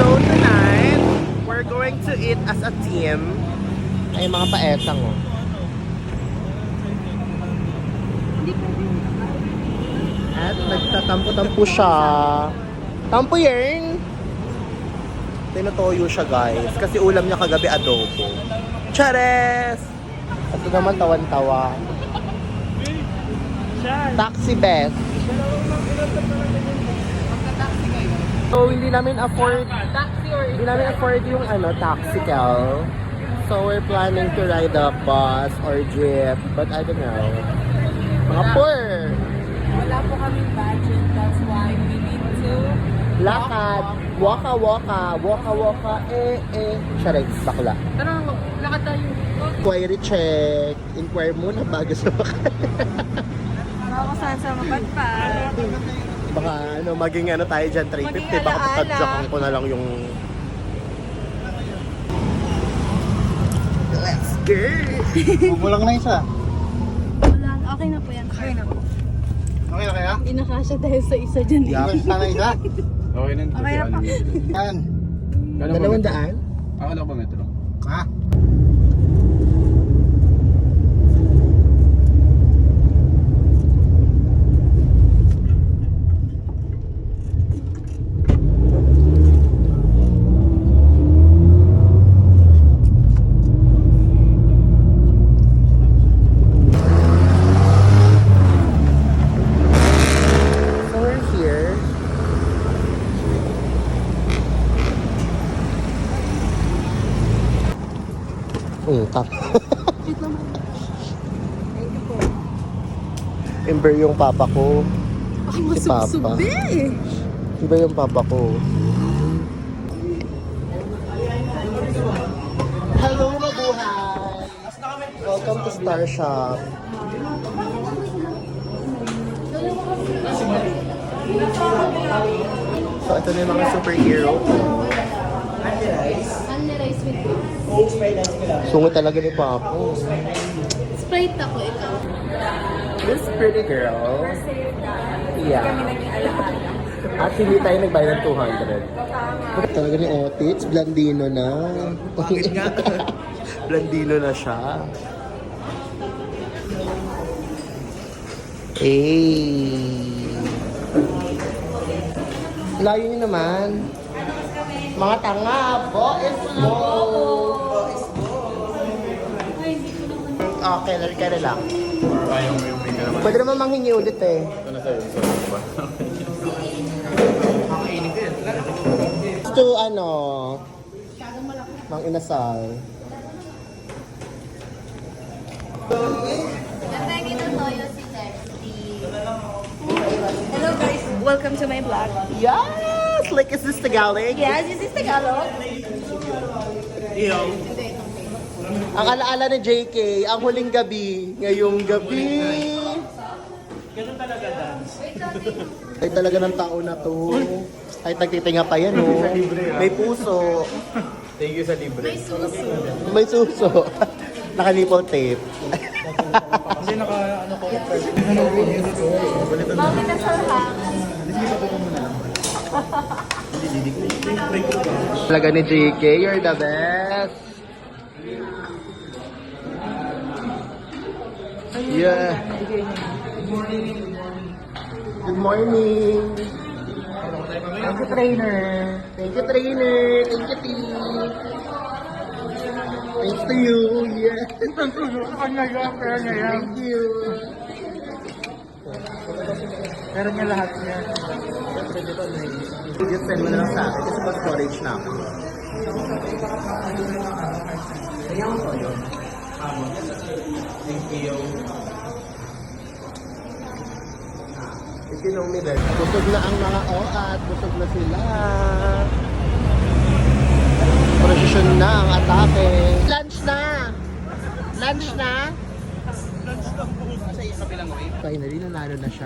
So tonight, we're going to eat as a team. Ay, mga paetang oh. At nagtatampo-tampo siya. Tampo yan! Tinutoyo siya guys. Kasi ulam niya kagabi adobo. Chares! Ito naman tawan-tawa. Taxi best. So hindi namin afford yung taxical. So we're planning to ride a bus or jeep, but I don't know. Mga poor. Wala po kaming budget, that's why we need to Lakad, waka, Charex, bakla. Pero lakad tayo. Inquiry check. Inquire muna bago sa bakal. Baka kung saan sa mapadpad. Baka maging tayo dyan, 350. Baka tatadyakan ko na lang yung... Let's go! Kulang na isa. Wala, okay na po yan. Okay na po. Okay na kaya? Hindi nakasya tayo sa isa dyan. Isa na isa? Okay na. Okay na pa. Yan. 200? Akala ko ba metro? Ha? So we're here. Tap. Ember yung papa ko. Ay, Si Papa. masubsub eh. Iba yung papa ko. Hello, mabuhay! Welcome to Star Shop. So, ito na yung mga superhero ko. Only rice with Sungit talaga ni Papa. Sprite ako ikaw. This pretty girl. Yeah. At hindi tayo nagbayad ng 200. Talaga ni Otits, blandino na. Bakit nga? Blandino na siya. Layo niyo naman. Mga tanga, boys mo. Okay, ka na lang. Ayaw mo yung finger naman. Pwede naman manghingi ulit eh. Ito na sa'yo. Sorry ba? To mang inasal. Hello guys, welcome to my vlog. Yes! Like, is this Tagalog? Yes, this is Tagalog. Ang alaala ni JK, ang huling gabi, ngayong gabi. Ganun talaga dance. Ay talaga ng tao na to. Ay nagtitinga pa yan oh. May puso. Thank you sa libre. May suso. Naka-nipple tape. Kasi naka, ko, Mami na sa Talaga ni JK, you're the best. Yeah. Good morning. Thank you, trainer. Thank you, trainer. Thank you, team. Thanks to you. Yeah. Thank you. Pero niya lahat niya. Just send mo na lang sa akin kasi pa-storage na ako. Kaya ko yun. Thank you. If you know me then, busog na ang mga OAT, busog na sila. Prosesyon na ang atake. Lunch na! Lunch na! Lunch na po. Sa kabilang way. Finally, nanalo na siya.